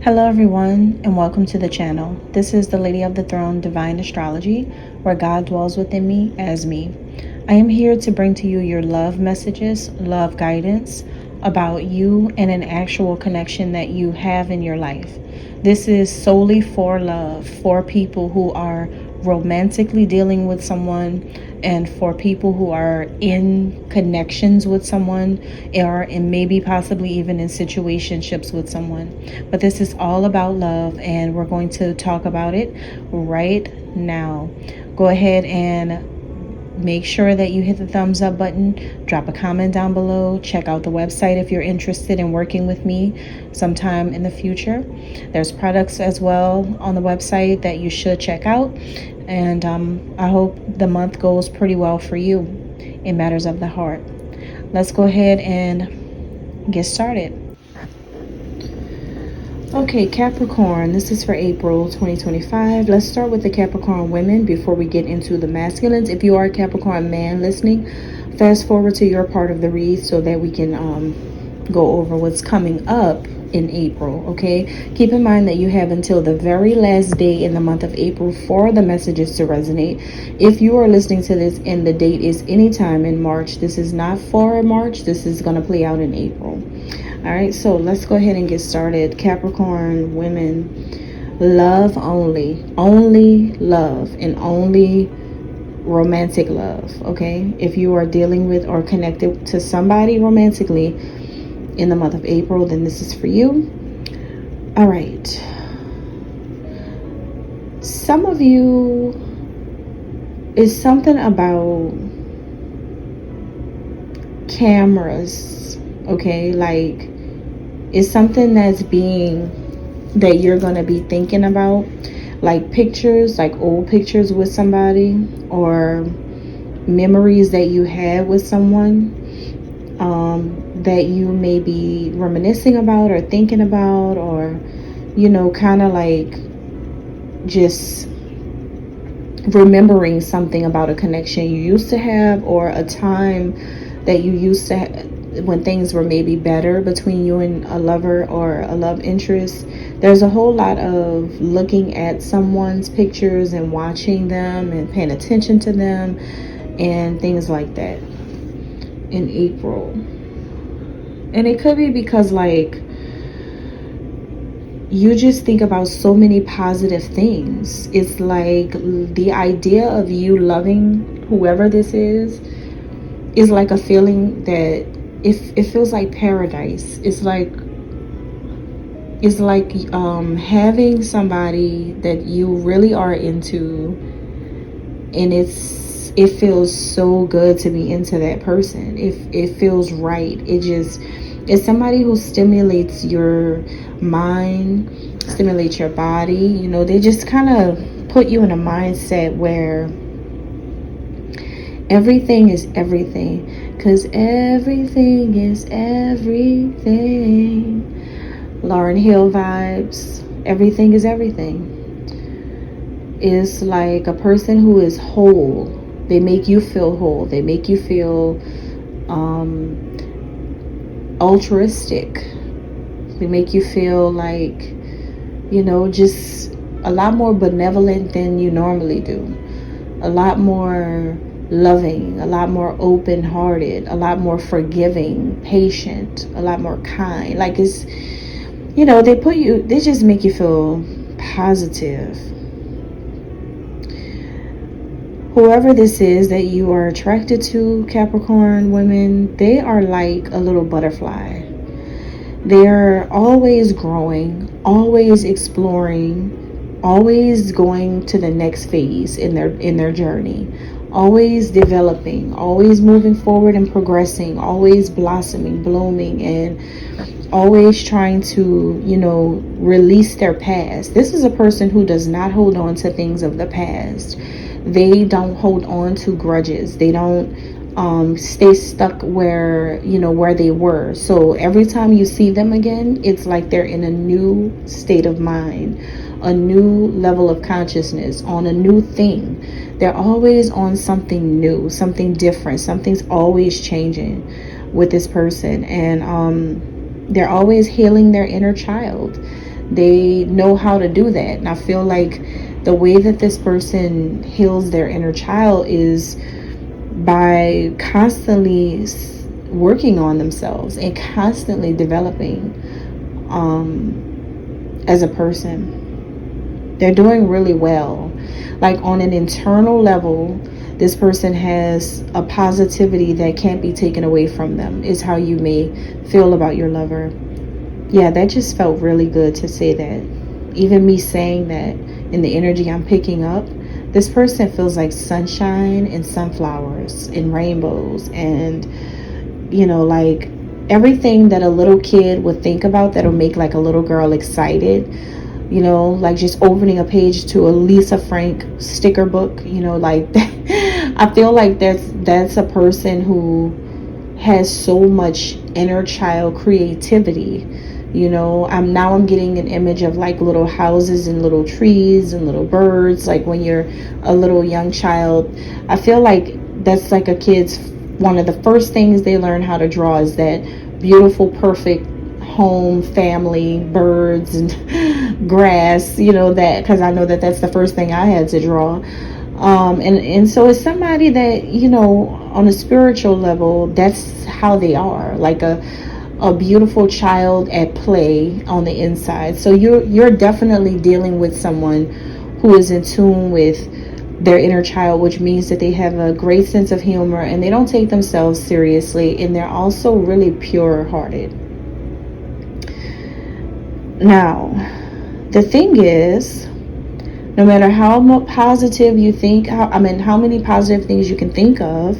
Hello everyone and welcome to the channel. This is the Lady of the Throne Divine Astrology, where God dwells within me as me. I am here to bring to you your love messages, love guidance about you and an actual connection that you have in your life. This is solely for love, for people who are romantically dealing with someone and for people who are in connections with someone or and maybe possibly even in situationships with someone. But this is all about love and we're going to talk about it right now. Go ahead and make sure that you hit the thumbs up button, drop a comment down below, check out the website if you're interested in working with me sometime in the future. There's products as well on the website that you should check out, and I hope the month goes pretty well for you in matters of the heart. Let's go ahead and get started. Okay, Capricorn, this is for April 2025. Let's start with the Capricorn women before we get into the masculines. If you are a Capricorn man listening, fast forward to your part of the read so that we can go over what's coming up in April, okay? Keep in mind that you have until the very last day in the month of April for the messages to resonate. If you are listening to this and the date is anytime in March, this is not for March. This is going to play out in April. All right, so let's go ahead and get started. Capricorn women, love only love, and only romantic love, okay? If you are dealing with or connected to somebody romantically in the month of April, then this is for you. All right. Some of you, is something about cameras, okay? Like, it's something that you're going to be thinking about, like pictures, like old pictures with somebody, or memories that you had with someone that you may be reminiscing about or thinking about, or, you know, kind of like just remembering something about a connection you used to have, or a time that you used to have when things were maybe better between you and a lover or a love interest. There's a whole lot of looking at someone's pictures and watching them and paying attention to them and things like that in April. And it could be because, like, you just think about so many positive things. It's like the idea of you loving whoever this is like a feeling that it feels like paradise. It's like having somebody that you really are into, and it feels so good to be into that person. It feels right. It's somebody who stimulates your mind, stimulates your body. You know, they just kind of put you in a mindset where everything is everything. Because everything is everything. Lauryn Hill vibes. Everything is everything. It's like a person who is whole. They make you feel whole. They make you feel altruistic. They make you feel like, you know, just a lot more benevolent than you normally do. A lot more loving, a lot more open-hearted, a lot more forgiving, patient, a lot more kind. Like, it's, you know, they just make you feel positive. Whoever this is that you are attracted to, Capricorn women, they are like a little butterfly. They're always growing, always exploring, always going to the next phase in their journey, always developing, always moving forward and progressing, always blossoming, blooming, and always trying to, you know, release their past. This is a person who does not hold on to things of the past. They don't hold on to grudges. They don't stay stuck where they were. So every time you see them again, it's like they're in a new state of mind, a new level of consciousness, on a new thing. They're always on something new, something different. Something's always changing with this person, and they're always healing their inner child. They know how to do that. And I feel like the way that this person heals their inner child is by constantly working on themselves and constantly developing as a person. They're doing really well. Like on an internal level, this person has a positivity that can't be taken away from them, is how you may feel about your lover. Yeah, that just felt really good to say that. Even me saying that, in the energy I'm picking up, this person feels like sunshine and sunflowers and rainbows and, like everything that a little kid would think about that'll make like a little girl excited. Like just opening a page to a Lisa Frank sticker book, like I feel like that's a person who has so much inner child creativity. I'm getting an image of like little houses and little trees and little birds. Like when you're a little young child, I feel like that's like a kid's, one of the first things they learn how to draw is that beautiful, perfect home, family, birds and grass, that, because I know that that's the first thing I had to draw. And so it's somebody that, on a spiritual level, that's how they are, like a beautiful child at play on the inside. So you're definitely dealing with someone who is in tune with their inner child, which means that they have a great sense of humor and they don't take themselves seriously, and they're also really pure hearted. Now, the thing is, no matter how positive you think, how many positive things you can think of,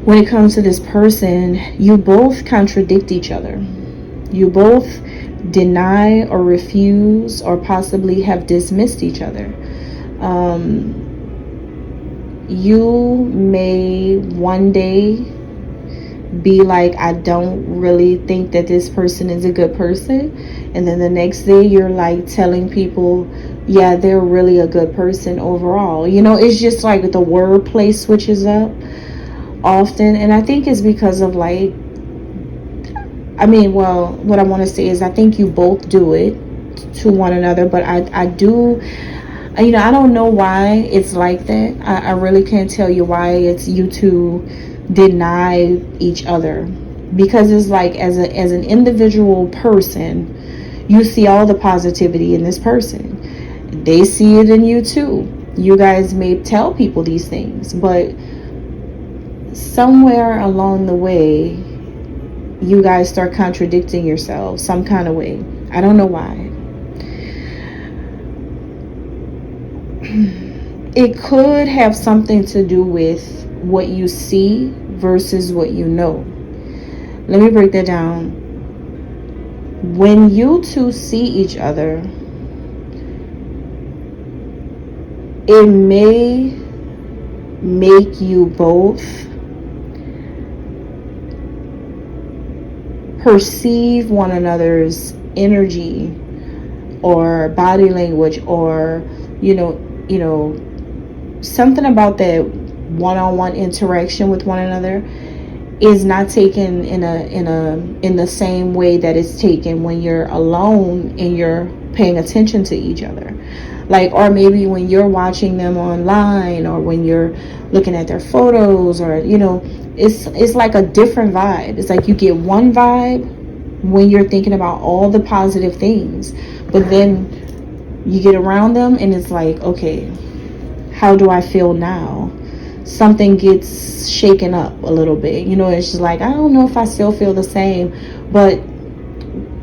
when it comes to this person, you both contradict each other. You both deny or refuse or possibly have dismissed each other. You may one day be like, I don't really think that this person is a good person, and then the next day you're like telling people, yeah, they're really a good person overall. It's just like the wordplay switches up often, and I think it's because of like, what I want to say is I think you both do it to one another, but I do, I don't know why it's like that. I really can't tell you why it's you two deny each other, because it's like as an individual person, you see all the positivity in this person. They see it in you too. You guys may tell people these things, but somewhere along the way, you guys start contradicting yourselves some kind of way. I don't know why. It could have something to do with what you see versus what you know. Let me break that down. When you two see each other, it may make you both perceive one another's energy or body language, or something about that one-on-one interaction with one another is not taken in the same way that it's taken when you're alone and you're paying attention to each other. Like, or maybe when you're watching them online, or when you're looking at their photos, or it's like a different vibe. It's like you get one vibe when you're thinking about all the positive things, but then you get around them and it's like, okay, how do I feel now? Something gets shaken up a little bit. It's just like, I don't know if I still feel the same, but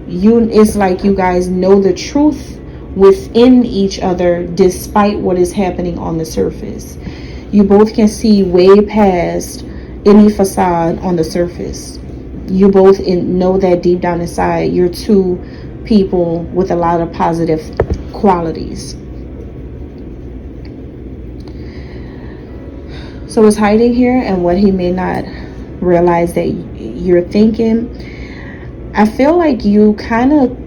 it's like you guys know the truth within each other despite what is happening on the surface. You both can see way past any facade on the surface. You both know that deep down inside you're two people with a lot of positive qualities. So it's hiding here, and what he may not realize that you're thinking. I feel like you kind of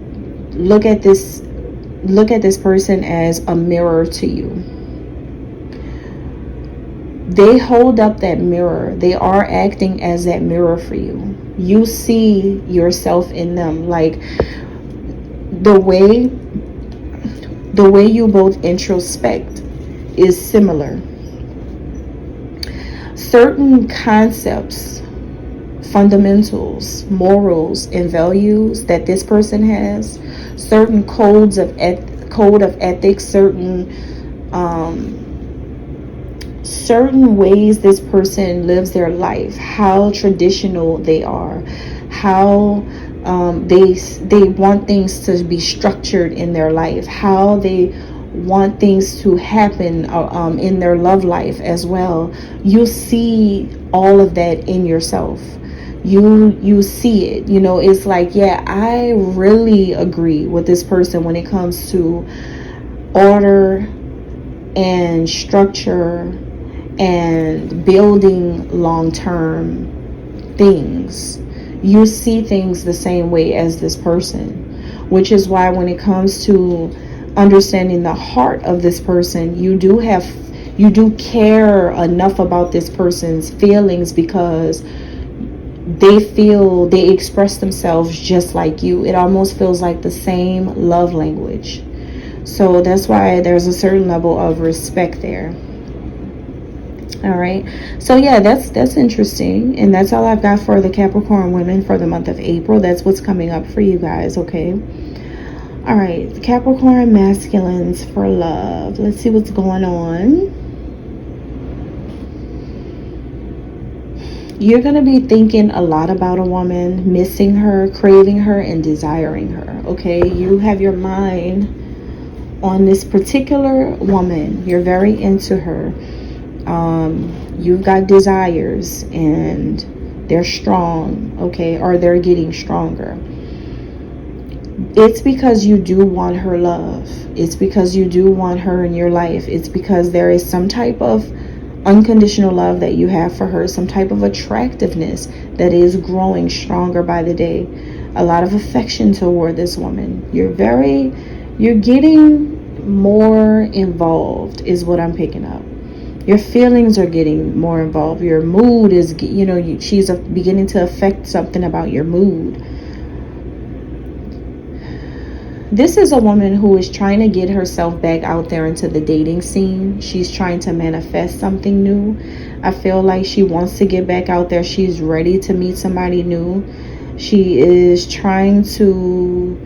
look at this person as a mirror to you. They hold up that mirror. They are acting as that mirror for you. You see yourself in them. Like, the way you both introspect is similar. Certain concepts, fundamentals, morals, and values that this person has, certain code of ethics, certain ways this person lives their life, how traditional they are, how they want things to be structured in their life, how they want things to happen in their love life as well. You see all of that in yourself. You see it. It's like, yeah, I really agree with this person when it comes to order and structure and building long-term things. You see things the same way as this person, which is why when it comes to understanding the heart of this person, you do care enough about this person's feelings, because they express themselves just like you. It almost feels like the same love language. So that's why there's a certain level of respect there. All right, so yeah, that's interesting, and that's all I've got for the Capricorn women for the month of April. That's what's coming up for you guys. Okay, all right, Capricorn masculines for love. Let's see what's going on. You're going to be thinking a lot about a woman, missing her, craving her, and desiring her. Okay, you have your mind on this particular woman. You're very into her. You've got desires, and they're strong, okay, or they're getting stronger. It's because you do want her love. It's because you do want her in your life. It's because there is some type of unconditional love that you have for her, some type of attractiveness that is growing stronger by the day. A lot of affection toward this woman. You're getting more involved is what I'm picking up. Your feelings are getting more involved. Your mood is, she's beginning to affect something about your mood. This is a woman who is trying to get herself back out there into the dating scene. She's trying to manifest something new. I feel like she wants to get back out there. She's ready to meet somebody new. She is trying to,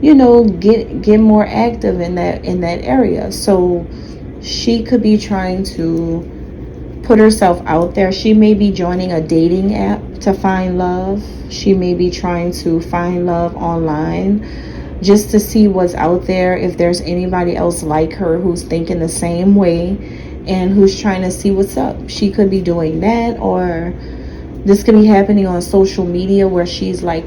get more active in that area. So she could be trying to put herself out there. She may be joining a dating app to find love. She may be trying to find love online just to see what's out there, if there's anybody else like her who's thinking the same way and who's trying to see what's up. She could be doing that, or this could be happening on social media where she's like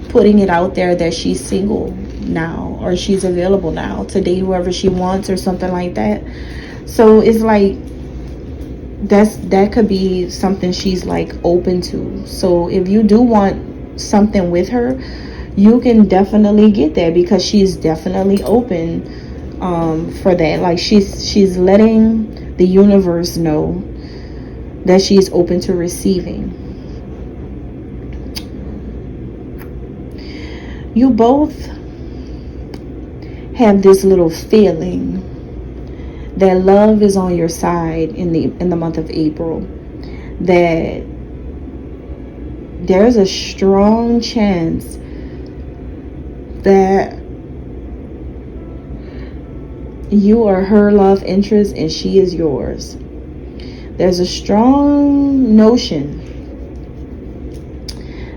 putting it out there that she's single now, or she's available now to date whoever she wants, or something like that. So it's like that could be something she's like open to. So if you do want something with her, you can definitely get there, because she's definitely open for that. Like she's letting the universe know that she's open to receiving. You both have this little feeling that love is on your side in the month of April, that there's a strong chance that you are her love interest and she is yours. There's a strong notion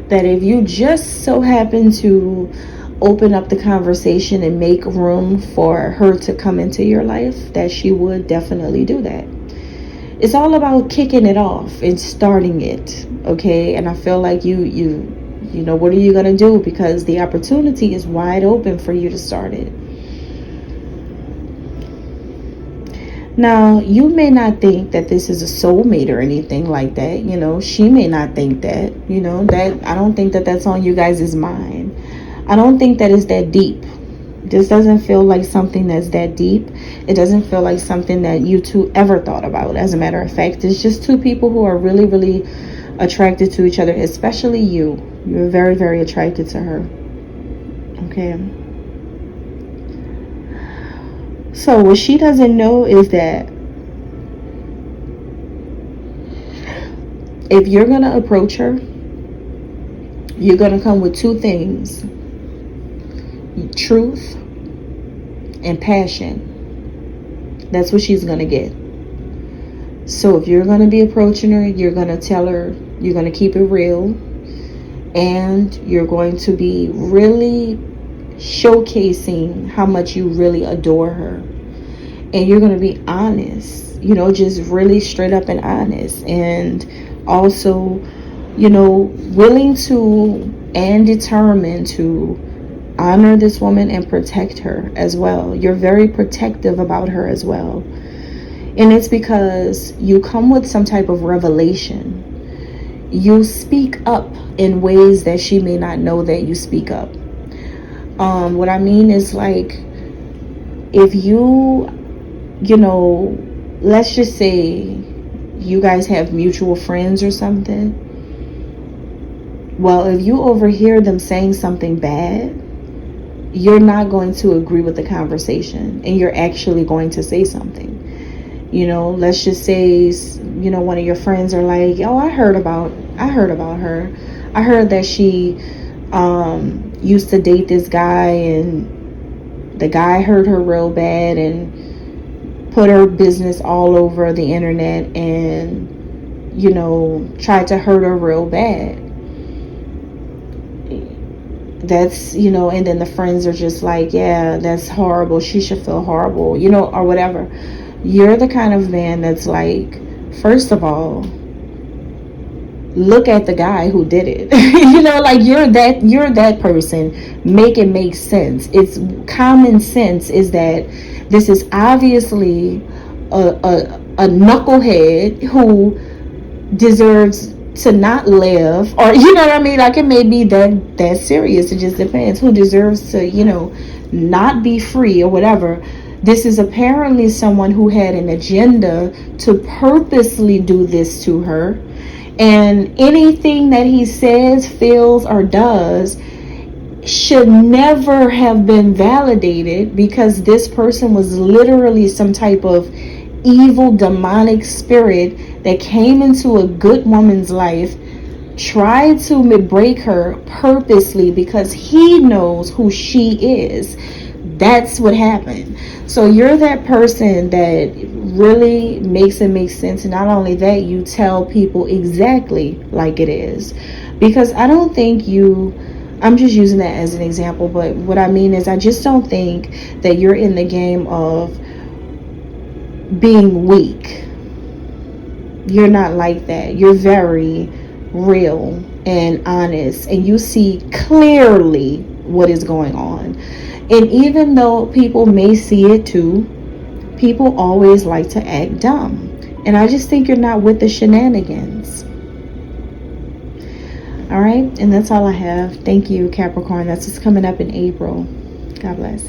that if you just so happen to open up the conversation and make room for her to come into your life, that she would definitely do that. It's all about kicking it off and starting it, okay? And I feel like you know, what are you going to do? Because the opportunity is wide open for you to start it. Now, you may not think that this is a soulmate or anything like that. She may not think that, that I don't think that that's on you guys' mind. I don't think that it's that deep. This doesn't feel like something that's that deep. It doesn't feel like something that you two ever thought about. As a matter of fact, it's just two people who are really, really attracted to each other, especially you. You're very, very attracted to her. Okay. So what she doesn't know is that if you're going to approach her, you're going to come with two things: truth and passion. That's what she's going to get. So if you're going to be approaching her, you're going to tell her, you're going to keep it real, and you're going to be really showcasing how much you really adore her. And you're going to be honest, just really straight up and honest. And also, willing to and determined to honor this woman and protect her as well. You're very protective about her as well. And it's because you come with some type of revelation. You speak up in ways that she may not know that you speak up. What I mean is, like, if let's just say you guys have mutual friends or something. Well, if you overhear them saying something bad, you're not going to agree with the conversation, and you're actually going to say something. Let's just say, one of your friends are like, oh, I heard about her. I heard that she used to date this guy, and the guy hurt her real bad and put her business all over the internet and, tried to hurt her real bad. That's, and then the friends are just like, yeah, that's horrible. She should feel horrible, or whatever. You're the kind of man that's like, first of all, look at the guy who did it. Like, you're that person. Make it make sense. It's common sense is that this is obviously a knucklehead who deserves to not live, or what I mean, like, it may be that serious. It just depends who deserves to not be free or whatever. This is apparently someone who had an agenda to purposely do this to her, and anything that he says, feels, or does should never have been validated, because this person was literally some type of evil demonic spirit that came into a good woman's life, tried to break her purposely because he knows who she is. That's what happened. So you're that person that really makes it make sense. And not only that, you tell people exactly like it is. Because I don't think I'm just using that as an example, but what I mean is, I just don't think that you're in the game of being weak. You're not like that. You're very real and honest, and you see clearly what is going on. And even though people may see it too, people always like to act dumb. And I just think you're not with the shenanigans. All right, and that's all I have. Thank you, Capricorn. That's just coming up in April. God bless.